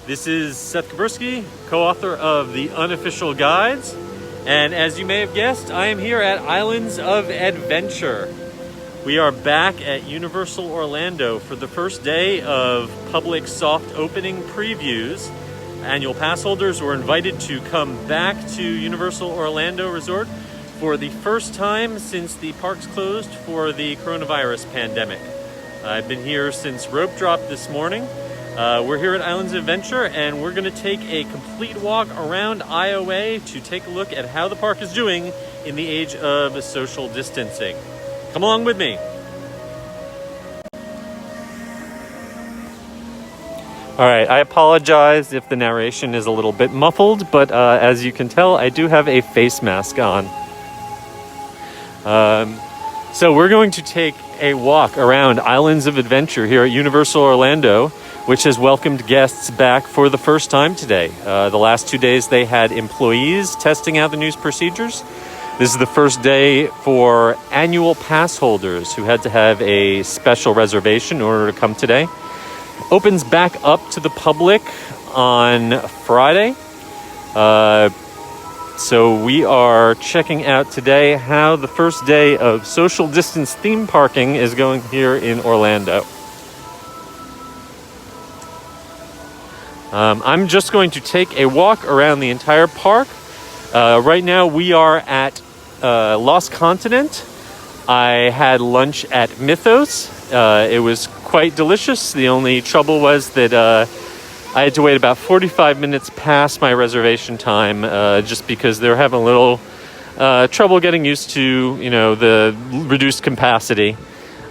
This is Seth Kabursky, co-author of the Unofficial Guides, and as you may have guessed, I am here at Islands of Adventure. We are back at Universal Orlando for the first day of public soft opening previews. Annual pass holders were invited to come back to Universal Orlando Resort for the first time since the parks closed for the coronavirus pandemic. I've been here since rope drop this morning. We're here at Islands of Adventure, and we're going to take a complete walk around IOA to take a look at how the park is doing in the age of social distancing. Come along with me. All right, I apologize if the narration is a little bit muffled, but as you can tell, I do have a face mask on. So we're going to take a walk around Islands of Adventure here at Universal Orlando, which has welcomed guests back for the first time today. The last 2 days they had employees testing out the new procedures. This is the first day for annual pass holders who had to have a special reservation in order to come today. Opens back up to the public on Friday. So we are checking out today how the first day of social distance theme parking is going here in Orlando. I'm just going to take a walk around the entire park. Right now we are at Lost Continent. I had lunch at Mythos. It was quite delicious. The only trouble was that I had to wait about 45 minutes past my reservation time just because they were having a little trouble getting used to, the reduced capacity.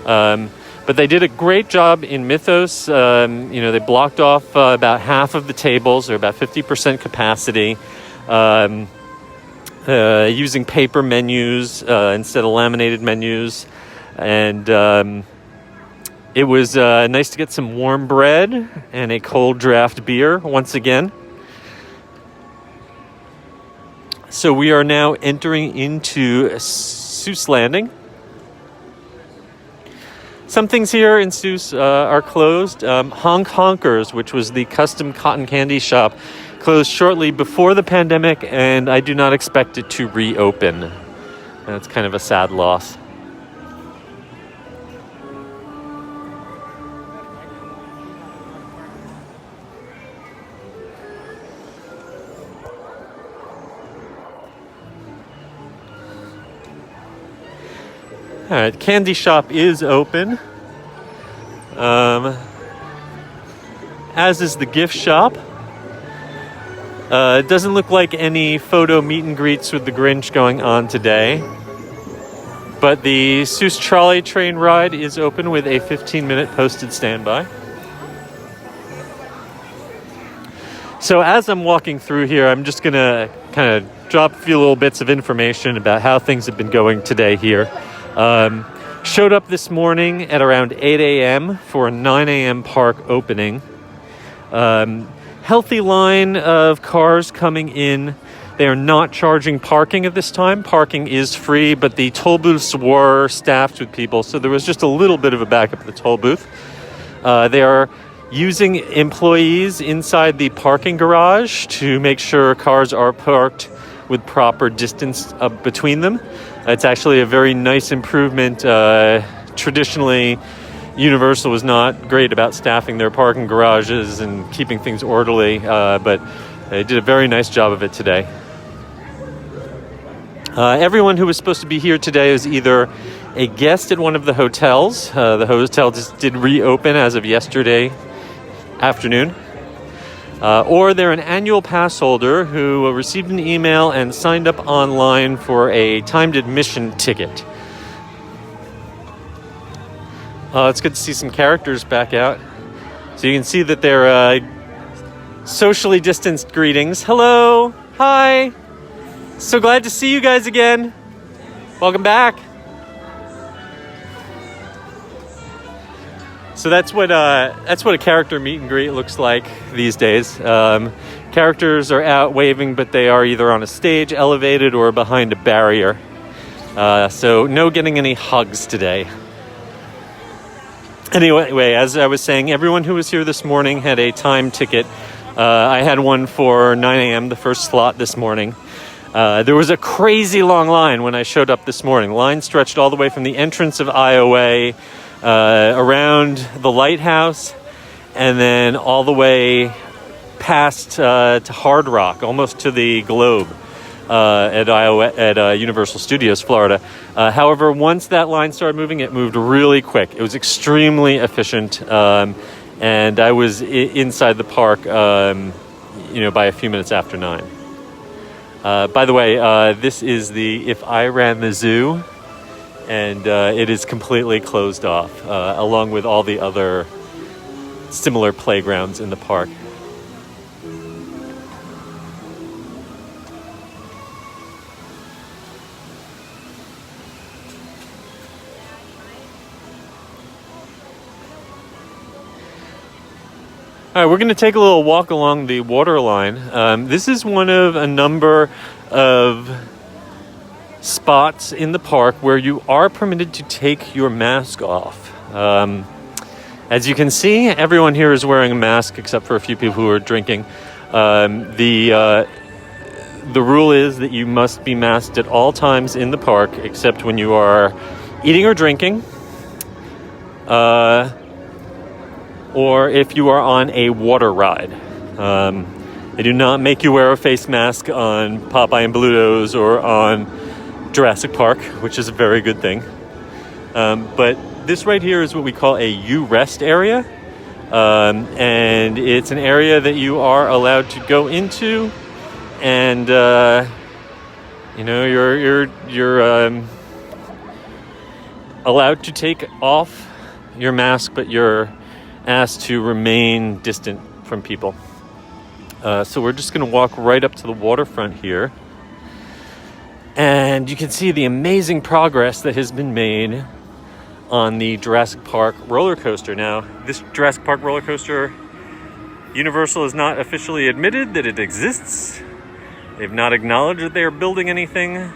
But they did a great job in Mythos. They blocked off about half of the tables, or about 50% capacity, using paper menus instead of laminated menus. And it was nice to get some warm bread and a cold draft beer once again. So we are now entering into Soos Landing. Some things here in Seuss are closed. Honk Honkers, which was the custom cotton candy shop, closed shortly before the pandemic, and I do not expect it to reopen. That's kind of a sad loss. All right, candy shop is open, as is the gift shop. It doesn't look like any photo meet and greets with the Grinch going on today, but the Seuss Trolley train ride is open with a 15-minute posted standby. So as I'm walking through here, I'm just going to kind of drop a few little bits of information about how things have been going today here. Showed up this morning at around 8 a.m. for a 9 a.m. park opening. Healthy line of cars coming in. They are not charging parking at this time. Parking is free, but the toll booths were staffed with people, so there was just a little bit of a backup at the toll booth. They are using employees inside the parking garage to make sure cars are parked with proper distance between them. It's actually a very nice improvement. Traditionally, Universal was not great about staffing their parking garages and keeping things orderly, but they did a very nice job of it today. Everyone who was supposed to be here today is either a guest at one of the hotels. The hotel just did reopen as of yesterday afternoon. Or they're an annual pass holder who received an email and signed up online for a timed admission ticket. It's good to see some characters back out. So you can see that they're socially distanced greetings. Hello. Hi. So glad to see you guys again. Welcome back. So that's what a character meet and greet looks like these days. Characters are out waving, but they are either on a stage, elevated, or behind a barrier. So no getting any hugs today. Anyway, as I was saying, everyone who was here this morning had a time ticket I had one for 9 a.m., the first slot this morning. There was a crazy long line when I showed up this morning. The line stretched all the way from the entrance of IOA, around the lighthouse, and then all the way past to Hard Rock, almost to the Globe at Universal Studios, Florida. However, once that line started moving, it moved really quick. It was extremely efficient, and I was inside the park, by a few minutes after 9. By the way, this is the If I Ran the Zoo, and it is completely closed off, along with all the other similar playgrounds in the park. All right, we're going to take a little walk along the water line. This is one of a number of spots in the park where you are permitted to take your mask off. As you can see, everyone here is wearing a mask except for a few people who are drinking. The rule is that you must be masked at all times in the park except when you are eating or drinking. Or if you are on a water ride. They do not make you wear a face mask on Popeye and Bluto's or on Jurassic Park, which is a very good thing. But this right here is what we call a U-Rest area. And it's an area that you are allowed to go into, and you're allowed to take off your mask, but you're asked to remain distant from people. So we're just going to walk right up to the waterfront here. And you can see the amazing progress that has been made on the Jurassic Park roller coaster. Now, this Jurassic Park roller coaster, Universal has not officially admitted that it exists. They've not acknowledged that they are building anything.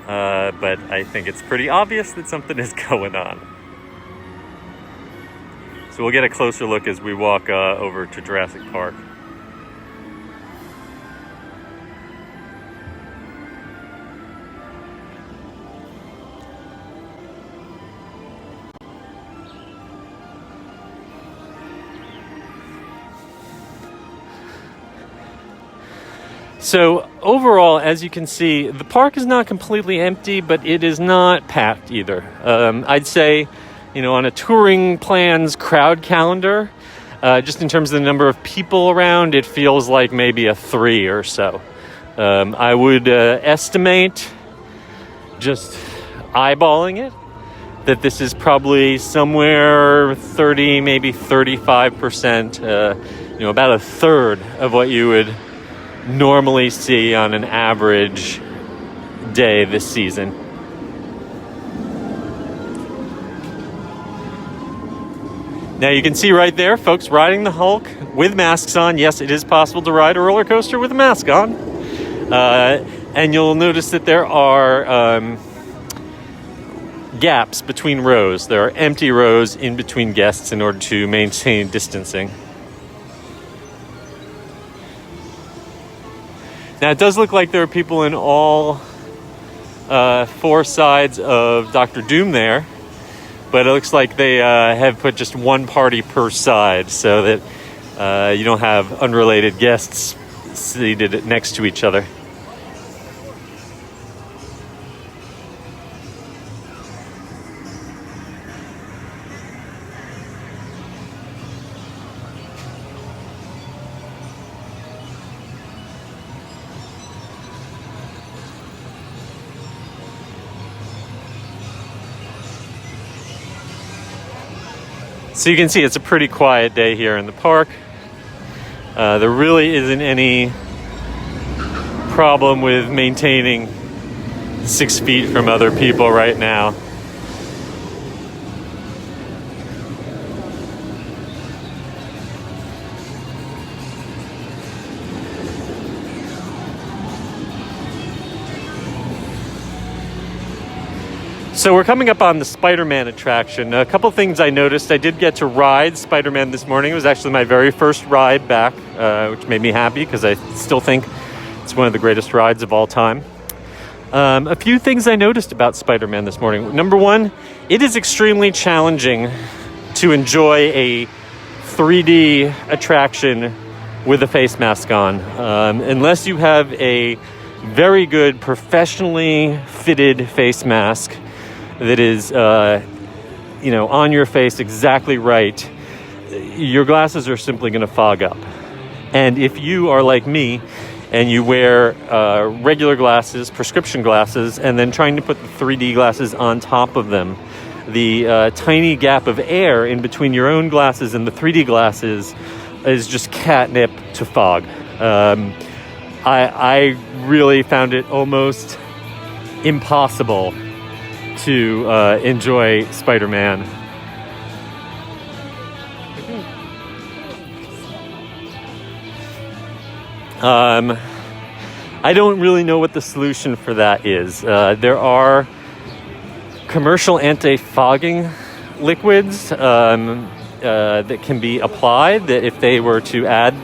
But I think it's pretty obvious that something is going on. So we'll get a closer look as we walk over to Jurassic Park. So overall, as you can see, the park is not completely empty, but it is not packed either. I'd say, on a touring plans crowd calendar, just in terms of the number of people around, it feels like maybe a 3 or so. I would estimate, just eyeballing it, that this is probably somewhere 30, maybe 35%, about a third of what you would normally see on an average day this season. Now you can see right there, folks riding the Hulk with masks on. Yes, it is possible to ride a roller coaster with a mask on. And you'll notice that there are gaps between rows. There are empty rows in between guests in order to maintain distancing. Now it does look like there are people in all 4 sides of Dr. Doom there, but it looks like they have put just one party per side so that you don't have unrelated guests seated next to each other. So you can see it's a pretty quiet day here in the park. There really isn't any problem with maintaining 6 feet from other people right now. So we're coming up on the Spider-Man attraction. A couple things I noticed. I did get to ride Spider-Man this morning. It was actually my very first ride back, which made me happy because I still think it's one of the greatest rides of all time. A few things I noticed about Spider-Man this morning. Number one, it is extremely challenging to enjoy a 3D attraction with a face mask on. Unless you have a very good professionally fitted face mask that is, on your face exactly right, your glasses are simply going to fog up. And if you are like me and you wear regular glasses, prescription glasses, and then trying to put the 3D glasses on top of them, the tiny gap of air in between your own glasses and the 3D glasses is just catnip to fog. I really found it almost impossible to enjoy Spider-Man. I don't really know what the solution for that is. There are commercial anti-fogging liquids that can be applied, that if they were to add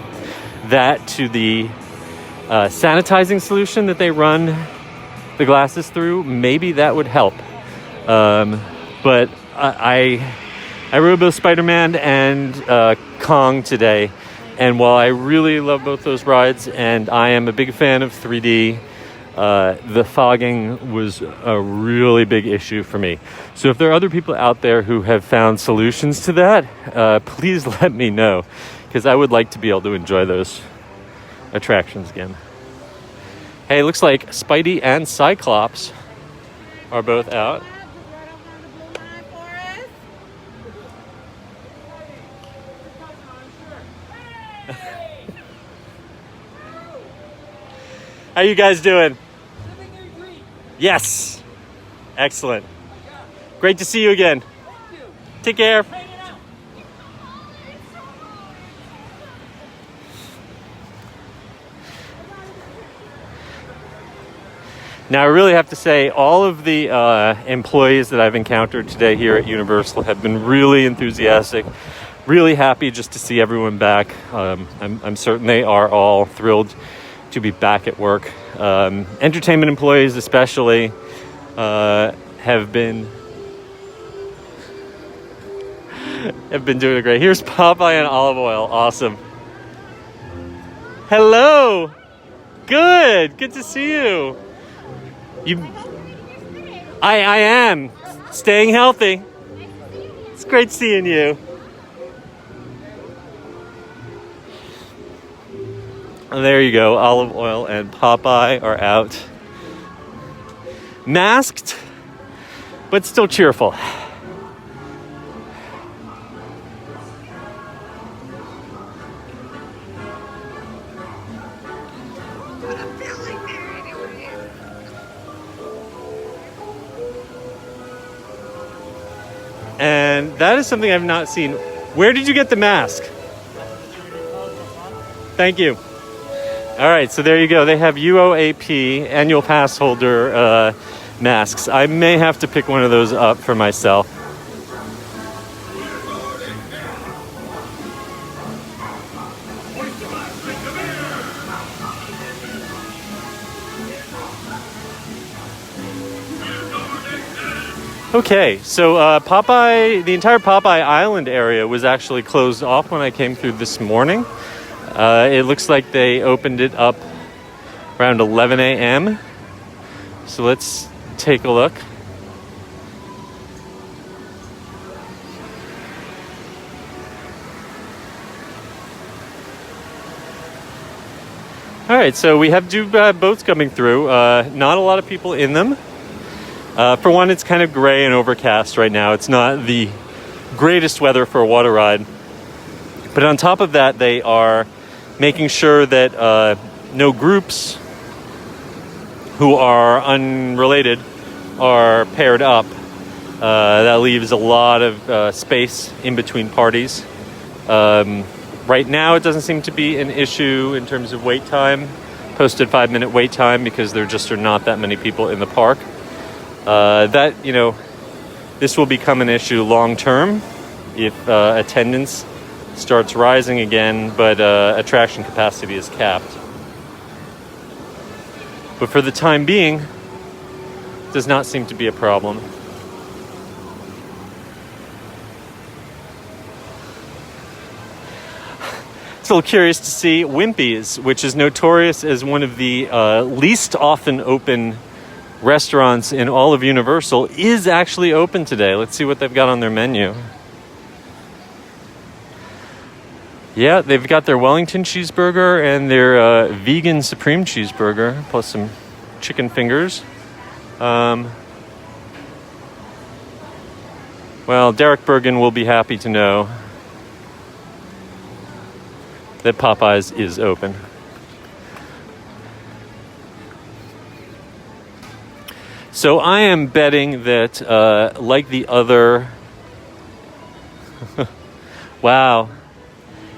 that to the sanitizing solution that they run the glasses through, maybe that would help. But I rode both Spider-Man and Kong today, and while I really love both those rides and I am a big fan of 3D, the fogging was a really big issue for me. So if there are other people out there who have found solutions to that, please let me know, because I would like to be able to enjoy those attractions again. Hey, looks like Spidey and Cyclops are both out. How you guys doing? Yes. Excellent. Great to see you again. Take care. Now, I really have to say, all of the employees that I've encountered today here at Universal have been really enthusiastic, really happy just to see everyone back. I'm certain they are all thrilled to be back at work. Entertainment employees especially have been doing great. Here's Popeye and olive oil. Awesome. Hello. Good to see you. I am staying healthy. It's great seeing you. And there you go. Olive oil and Popeye are out. Masked, but still cheerful. And that is something I've not seen. Where did you get the mask? Thank you. All right, so there you go. They have UOAP, annual pass holder masks. I may have to pick one of those up for myself. Okay, so the entire Popeye Island area was actually closed off when I came through this morning. It looks like they opened it up around 11 a.m. So let's take a look. All right, so we have two boats coming through. Not a lot of people in them. For one, it's kind of gray and overcast right now. It's not the greatest weather for a water ride. But on top of that, they are making sure that no groups who are unrelated are paired up. That leaves a lot of space in between parties. Right now, it doesn't seem to be an issue in terms of wait time. Posted 5-minute wait time because there just are not that many people in the park. That, This will become an issue long term if attendance starts rising again, but attraction capacity is capped. But for the time being, it does not seem to be a problem. Still curious to see Wimpy's, which is notorious as one of the least often open restaurants in all of Universal, is actually open today. Let's see what they've got on their menu. Yeah, they've got their Wellington cheeseburger and their vegan supreme cheeseburger, plus some chicken fingers. Well, Derek Bergen will be happy to know that Popeyes is open. So I am betting that, like the other... Wow.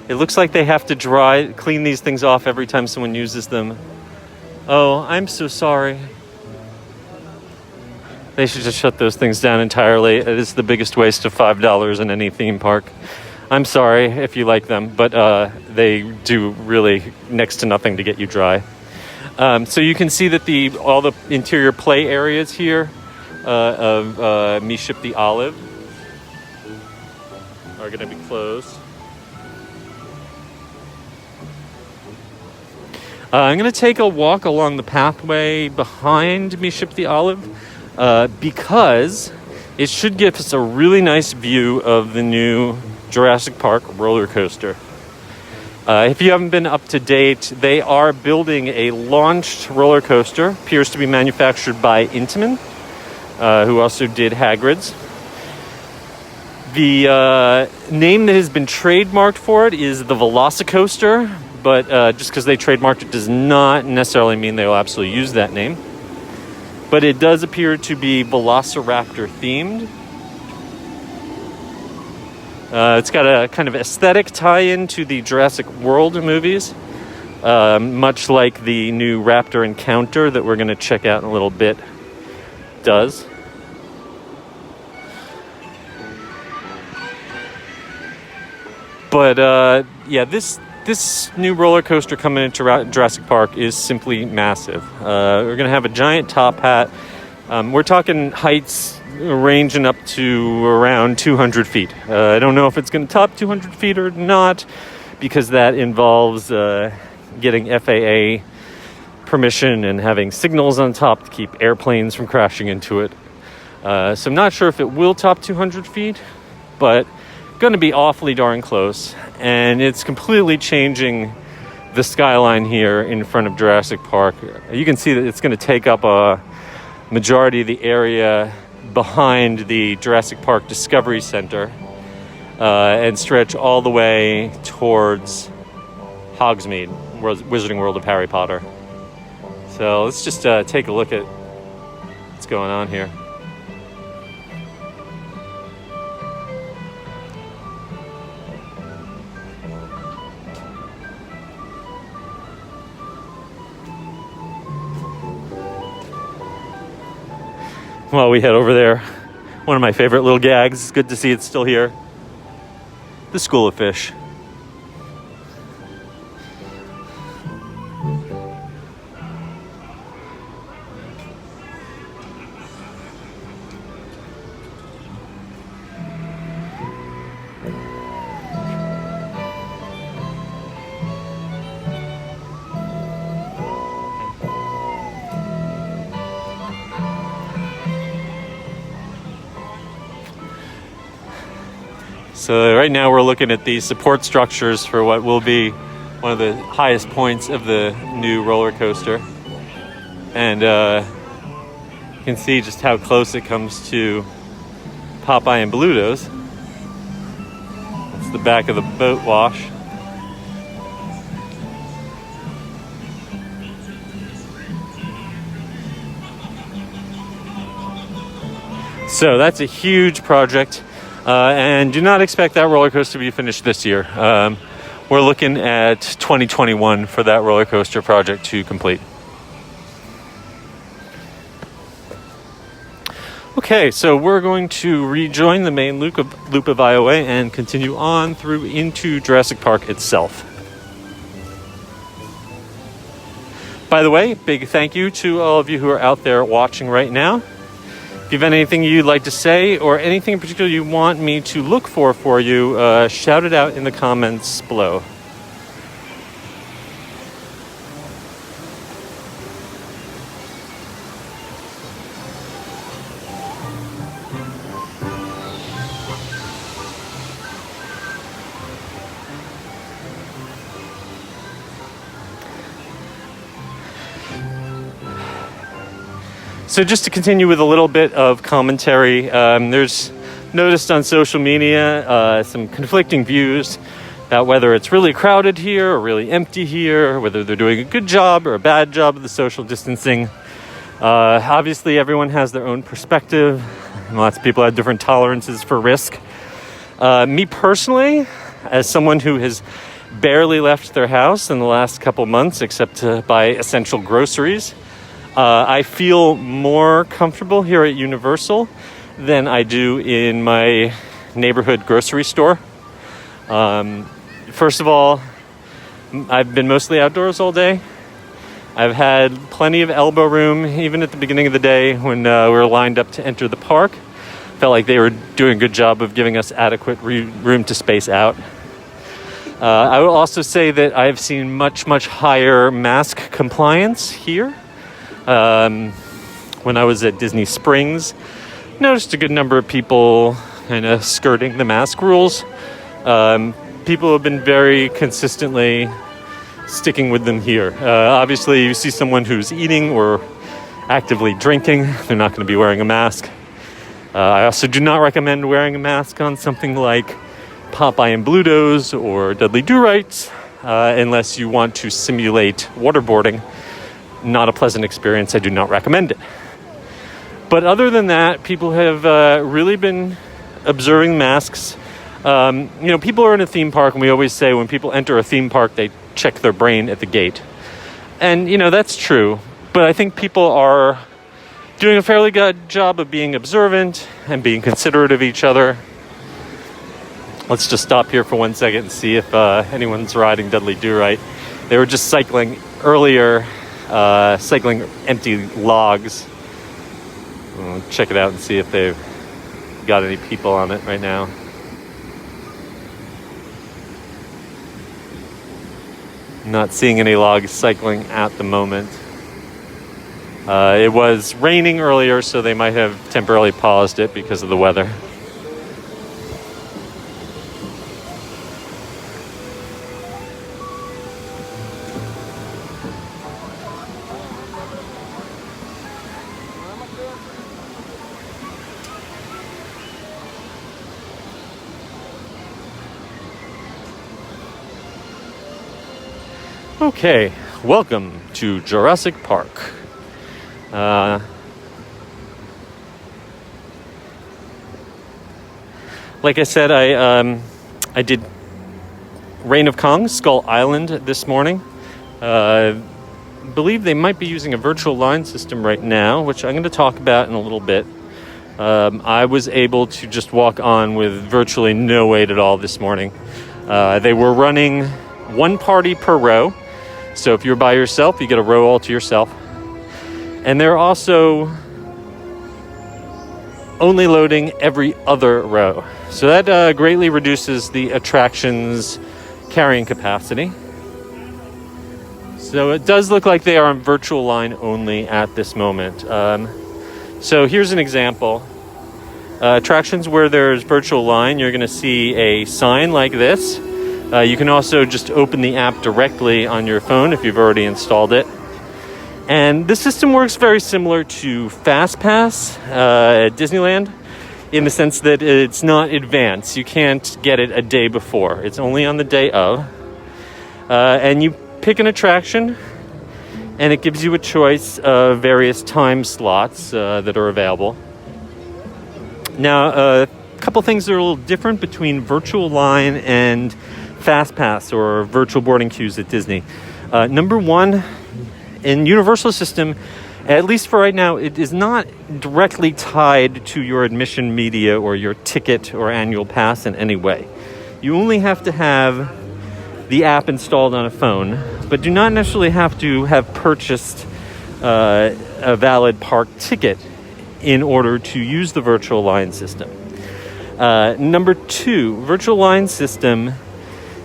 It looks like they have to clean these things off every time someone uses them. Oh, I'm so sorry. They should just shut those things down entirely. It is the biggest waste of $5 in any theme park. I'm sorry if you like them, but they do really next to nothing to get you dry. So you can see that all the interior play areas here of Me Ship the Olive are going to be closed. I'm going to take a walk along the pathway behind Me Ship the Olive because it should give us a really nice view of the new Jurassic Park roller coaster. If you haven't been up to date, they are building a launched roller coaster. Appears to be manufactured by Intamin, who also did Hagrid's. The name that has been trademarked for it is the Velocicoaster, but just because they trademarked it does not necessarily mean they will absolutely use that name. But it does appear to be Velociraptor themed. It's got a kind of aesthetic tie-in to the Jurassic World movies, much like the new Raptor Encounter that we're going to check out in a little bit does. But yeah, this new roller coaster coming into Jurassic Park is simply massive. We're going to have a giant top hat. We're talking heights ranging up to around 200 feet. I don't know if it's going to top 200 feet or not, because that involves getting FAA permission and having signals on top to keep airplanes from crashing into it. So I'm not sure if it will top 200 feet, but going to be awfully darn close. And it's completely changing the skyline here in front of Jurassic Park. You can see that it's going to take up a majority of the area behind the Jurassic Park Discovery Center and stretch all the way towards Hogsmeade, Wizarding World of Harry Potter. So let's just take a look at what's going on here. While we head over there, one of my favorite little gags, it's good to see it's still here, the School of Fish. So right now we're looking at the support structures for what will be one of the highest points of the new roller coaster. And you can see just how close it comes to Popeye and Bluto's. That's the back of the boat wash. So that's a huge project. And do not expect that roller coaster to be finished this year. We're looking at 2021 for that roller coaster project to complete. Okay, so we're going to rejoin the main loop of Iowa and continue on through into Jurassic Park itself. By the way, big thank you to all of you who are out there watching right now. If you have anything you'd like to say or anything in particular you want me to look for you, shout it out in the comments below. So just to continue with a little bit of commentary, there's noticed on social media some conflicting views about whether it's really crowded here or really empty here, or whether they're doing a good job or a bad job of the social distancing. Obviously, everyone has their own perspective, and lots of people have different tolerances for risk. Me personally, as someone who has barely left their house in the last couple months except to buy essential groceries, I feel more comfortable here at Universal than I do in my neighborhood grocery store. First of all, I've been mostly outdoors all day. I've had plenty of elbow room, even at the beginning of the day when we were lined up to enter the park. Felt like they were doing a good job of giving us adequate room to space out. I will also say that I've seen much higher mask compliance here. When I was at Disney Springs, noticed a good number of people kind of skirting the mask rules. People have been very consistently sticking with them here. Obviously, you see someone who's eating or actively drinking, they're not going to be wearing a mask. I also do not recommend wearing a mask on something like Popeye and Bluto's or Dudley Do-Rights, unless you want to simulate waterboarding. Not a pleasant experience. I do not recommend it. But other than that, people have really been observing masks. People are in a theme park, and we always say when people enter a theme park, they check their brain at the gate. And, that's true. But I think people are doing a fairly good job of being observant and being considerate of each other. Let's just stop here for 1 second and see if anyone's riding Dudley Do-Right. They were just cycling earlier, cycling empty logs. We'll check it out and see if they've got any people on it right now. Not seeing any logs cycling at the moment. It was raining earlier, so they might have temporarily paused it because of the weather. Okay, welcome to Jurassic Park. Like I said, I did Reign of Kong, Skull Island this morning. Believe they might be using a virtual line system right now, which I'm going to talk about in a little bit. I was able to just walk on with virtually no wait at all this morning. They were running one party per row. So if you're by yourself, you get a row all to yourself. And they're also only loading every other row. So that greatly reduces the attraction's carrying capacity. So it does look like they are on virtual line only at this moment. So here's an example. Attractions where there's virtual line, you're going to see a sign like this. You can also just open the app directly on your phone if you've already installed it. And this system works very similar to FastPass at Disneyland in the sense that it's not advanced. You can't get it a day before. It's only on the day of. And you pick an attraction, and it gives you a choice of various time slots that are available. Now, a couple things that are a little different between virtual line and FastPass or virtual boarding queues at Disney. Number one, in Universal system, At least for right now, it is not directly tied to your admission media or your ticket or annual pass in any way. You only have to have the app installed on a phone, but do not necessarily have to have purchased a valid park ticket in order to use the virtual line system. Number 2, virtual line system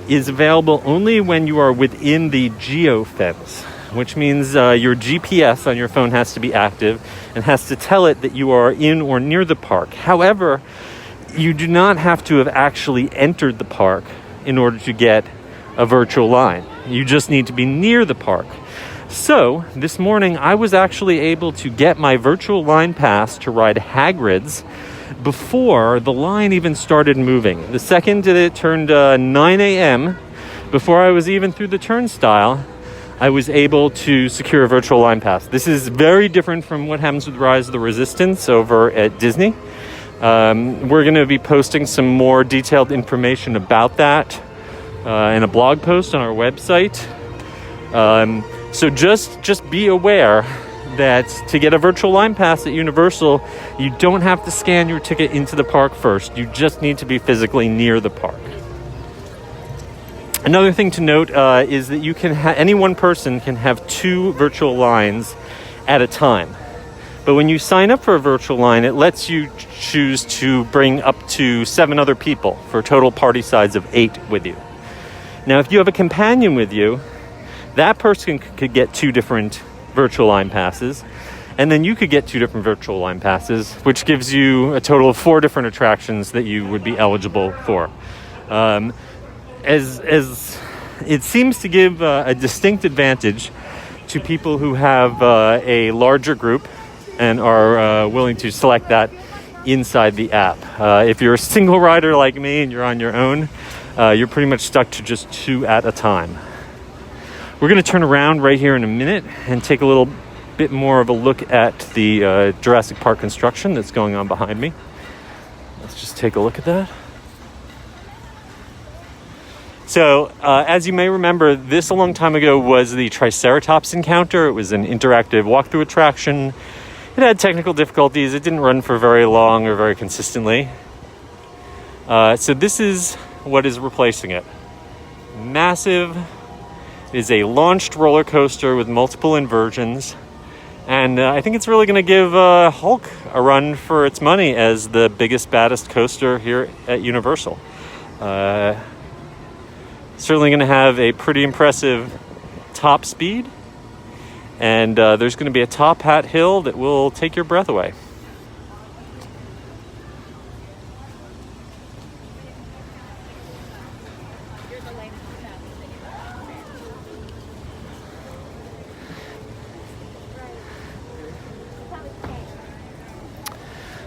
is available only when you are within the geofence, which means your GPS on your phone has to be active and has to tell it that you are in or near the park. However, you do not have to have actually entered the park in order to get a virtual line. You just need to be near the park. So this morning I was actually able to get my virtual line pass to ride Hagrid's before the line even started moving. The second that it turned 9 a.m., before I was even through the turnstile, I was able to secure a virtual line pass. This is very different from what happens with Rise of the Resistance over at Disney. We're going to be posting some more detailed information about that in a blog post on our website. So just be aware that to get a virtual line pass at Universal, you don't have to scan your ticket into the park first. You just need to be physically near the park. Another thing to note is that you can any one person can have 2 virtual lines at a time. But when you sign up for a virtual line, it lets you choose to bring up to 7 other people for a total party size of 8 with you. Now, if you have a companion with you, that person could get 2 different virtual line passes, and then you could get 2 different virtual line passes, which gives you a total of 4 different attractions that you would be eligible for. As it seems to give a distinct advantage to people who have a larger group and are willing to select that inside the app. If you're a single rider like me and you're on your own, you're pretty much stuck to just 2 at a time. We're going to turn around right here in a minute and take a little bit more of a look at the Jurassic Park construction that's going on behind me. Let's just take a look at that. So, as you may remember, this a long time ago was the Triceratops Encounter. It was an interactive walkthrough attraction. It had technical difficulties. It didn't run for very long or very consistently. So this is what is replacing it. Massive. It is a launched roller coaster with multiple inversions. And I think it's really going to give Hulk a run for its money as the biggest, baddest coaster here at Universal. Certainly going to have a pretty impressive top speed. And there's going to be a top hat hill that will take your breath away.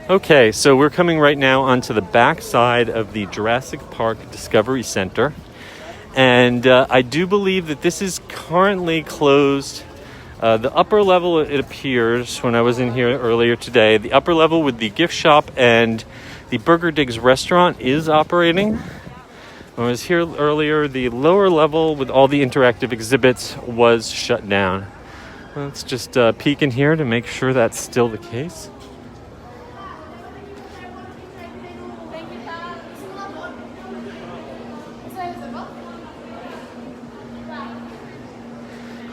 Okay, so we're coming right now onto the back side of the Jurassic Park Discovery Center. And I do believe that this is currently closed. The upper level, it appears, when I was in here earlier today, the upper level with the gift shop and the Burger Digs restaurant is operating. When I was here earlier, the lower level with all the interactive exhibits was shut down. Let's just peek in here to make sure that's still the case.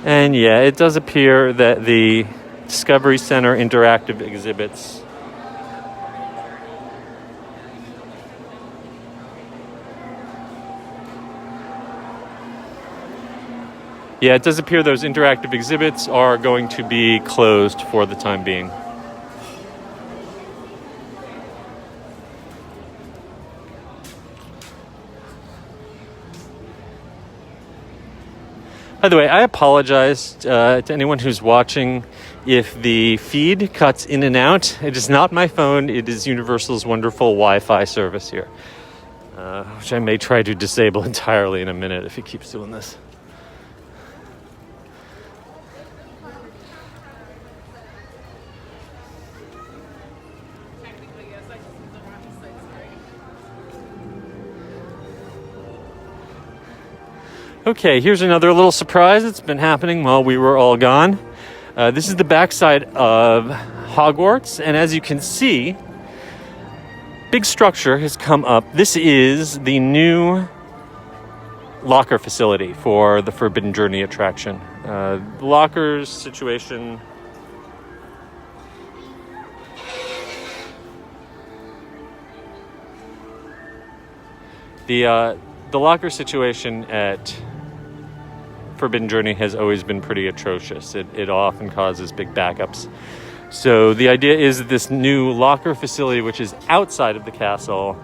And yeah, it does appear that the Discovery Center interactive exhibits it does appear those interactive exhibits are going to be closed for the time being. By the way, I apologize to anyone who's watching if the feed cuts in and out. It is not my phone. It is Universal's wonderful Wi-Fi service here, which I may try to disable entirely in a minute if it keeps doing this. Okay, here's another little surprise that's been happening while we were all gone. This is the backside of Hogwarts, and as you can see, big structure has come up. This is the new locker facility for the Forbidden Journey attraction. The lockers situation. The locker situation at Forbidden Journey has always been pretty atrocious. It often causes big backups. So the idea is that this new locker facility, which is outside of the castle,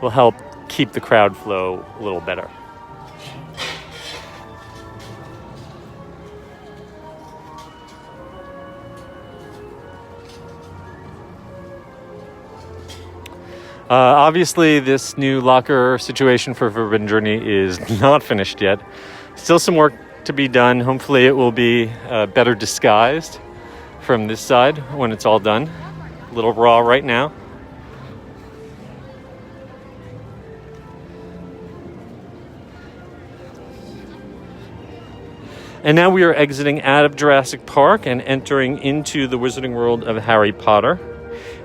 will help keep the crowd flow a little better. Obviously, this new locker situation for Forbidden Journey is not finished yet. Still some work to be done. Hopefully it will be better disguised from this side when it's all done. A little raw right now. And now we are exiting out of Jurassic Park and entering into the Wizarding World of Harry Potter,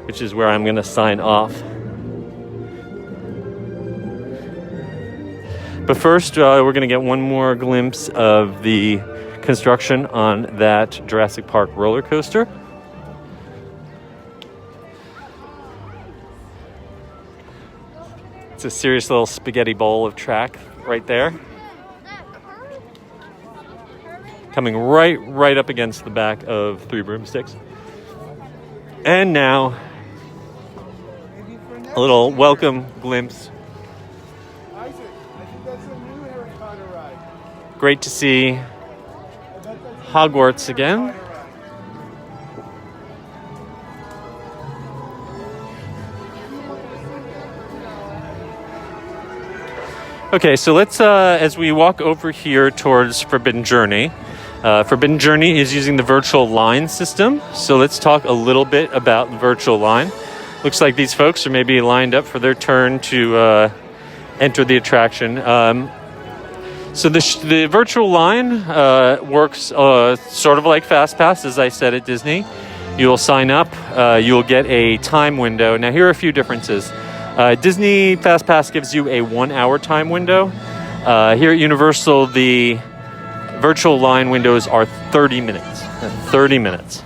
which is where I'm going to sign off. But first, we're going to get one more glimpse of the construction on that Jurassic Park roller coaster. It's a serious little spaghetti bowl of track right there. Coming right up against the back of Three Broomsticks. And now, a little welcome glimpse. Great to see Hogwarts again. Okay, so let's, as we walk over here towards Forbidden Journey, Forbidden Journey is using the virtual line system. So let's talk a little bit about the virtual line. Looks like these folks are maybe lined up for their turn to enter the attraction. So the virtual line works sort of like FastPass, as I said at Disney. You'll sign up, you'll get a time window. Now here are a few differences. Disney FastPass gives you a 1 hour time window. Here at Universal, the virtual line windows are 30 minutes. 30 minutes.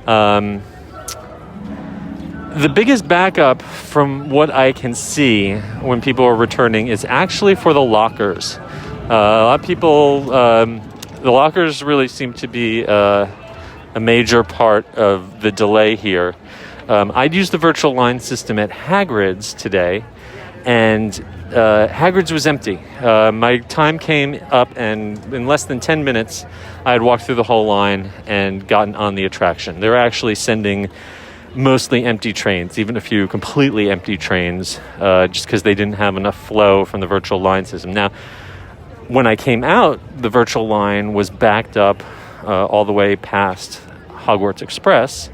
The biggest backup from what I can see when people are returning is actually for the lockers. A lot of people, the lockers really seem to be a major part of the delay here. I'd used the virtual line system at Hagrid's today, and Hagrid's was empty. My time came up, and in less than 10 minutes, I had walked through the whole line and gotten on the attraction. They were actually sending mostly empty trains, even a few completely empty trains, just because they didn't have enough flow from the virtual line system. Now, when I came out, the virtual line was backed up all the way past Hogwarts Express.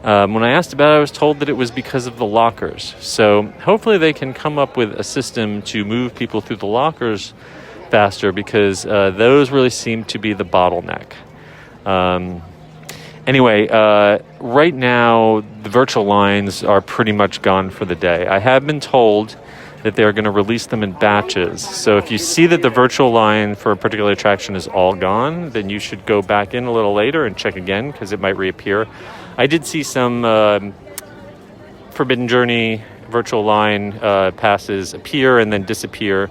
When I asked about it, I was told that it was because of the lockers. So hopefully they can come up with a system to move people through the lockers faster, because those really seem to be the bottleneck. Anyway, right now, the virtual lines are pretty much gone for the day. I have been told that they're going to release them in batches. So if you see that the virtual line for a particular attraction is all gone, then you should go back in a little later and check again, because it might reappear. I did see some Forbidden Journey virtual line passes appear and then disappear.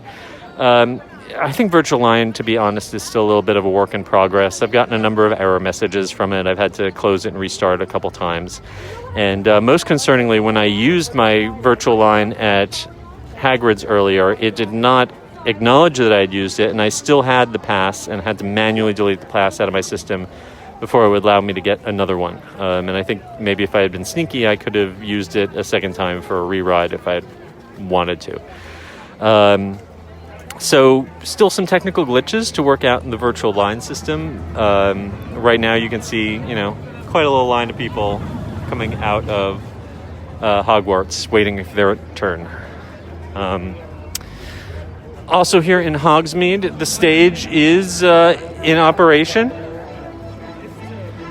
I think virtual line, to be honest, is still a little bit of a work in progress. I've gotten a number of error messages from it. I've had to close it and restart a couple times. And most concerningly, when I used my virtual line at Hagrid's earlier, it did not acknowledge that I had used it, and I still had the pass and had to manually delete the pass out of my system before it would allow me to get another one. And I think maybe if I had been sneaky, I could have used it a second time for a re-ride if I had wanted to. So still some technical glitches to work out in the virtual line system. Right now you can see, quite a little line of people coming out of Hogwarts waiting for their turn. Also here in Hogsmeade, the stage is in operation.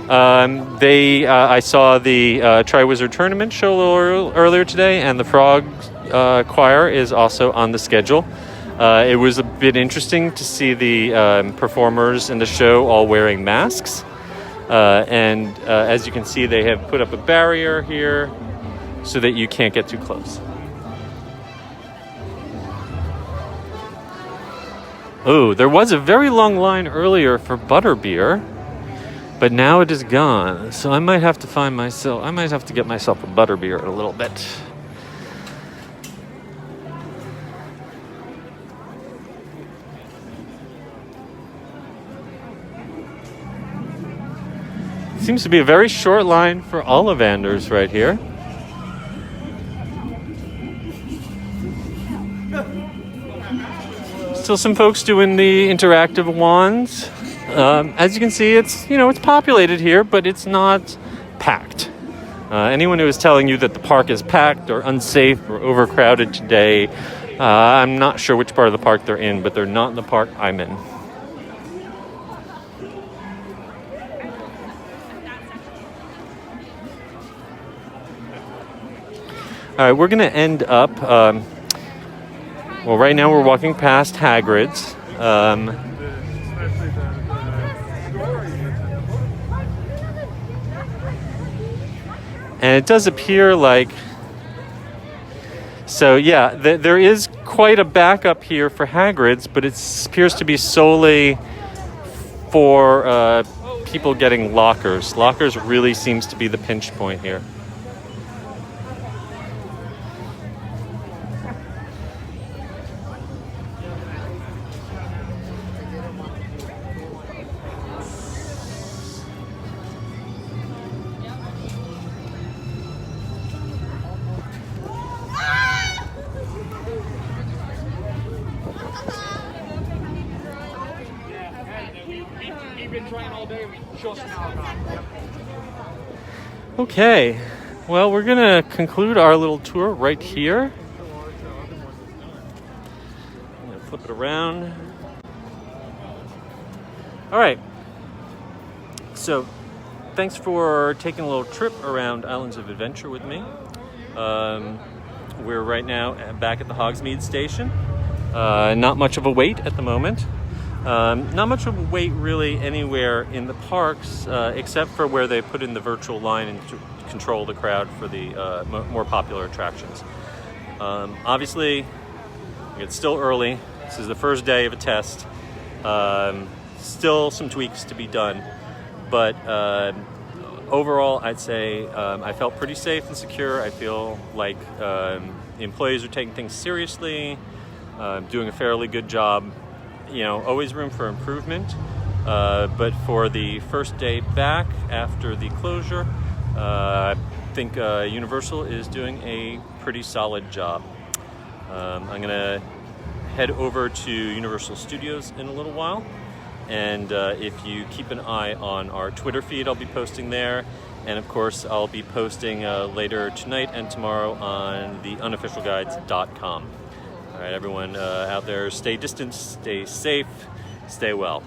I saw the Tri-Wizard Tournament show a little earlier today, and the Frog Choir is also on the schedule. It was a bit interesting to see the performers in the show all wearing masks. And as you can see, they have put up a barrier here so that you can't get too close. Oh, there was a very long line earlier for Butterbeer, but now it is gone. So I might have to get myself a Butterbeer in a little bit. Seems to be a very short line for Ollivanders right here. Still some folks doing the interactive wands. As you can see, it's populated here, but it's not packed. Anyone who is telling you that the park is packed or unsafe or overcrowded today, I'm not sure which part of the park they're in, but they're not in the park I'm in. All right, we're going to end up, right now we're walking past Hagrid's. And it does appear like, there is quite a backup here for Hagrid's, but it appears to be solely for people getting lockers. Lockers really seems to be the pinch point here. Okay, well, we're going to conclude our little tour right here. I'm going to flip it around. All right, so thanks for taking a little trip around Islands of Adventure with me. We're right now back at the Hogsmeade station. Not much of a wait at the moment. Not much of a wait really anywhere in the parks, except for where they put in the virtual line and to control the crowd for the more popular attractions. Obviously, it's still early. This is the first day of a test. Still some tweaks to be done, but overall, I'd say I felt pretty safe and secure. I feel like the employees are taking things seriously, doing a fairly good job. Always room for improvement, but for the first day back after the closure, I think Universal is doing a pretty solid job. I'm going to head over to Universal Studios in a little while, and if you keep an eye on our Twitter feed, I'll be posting there, and of course I'll be posting later tonight and tomorrow on the unofficialguides.com. All right, everyone out there, stay distant, stay safe, stay well.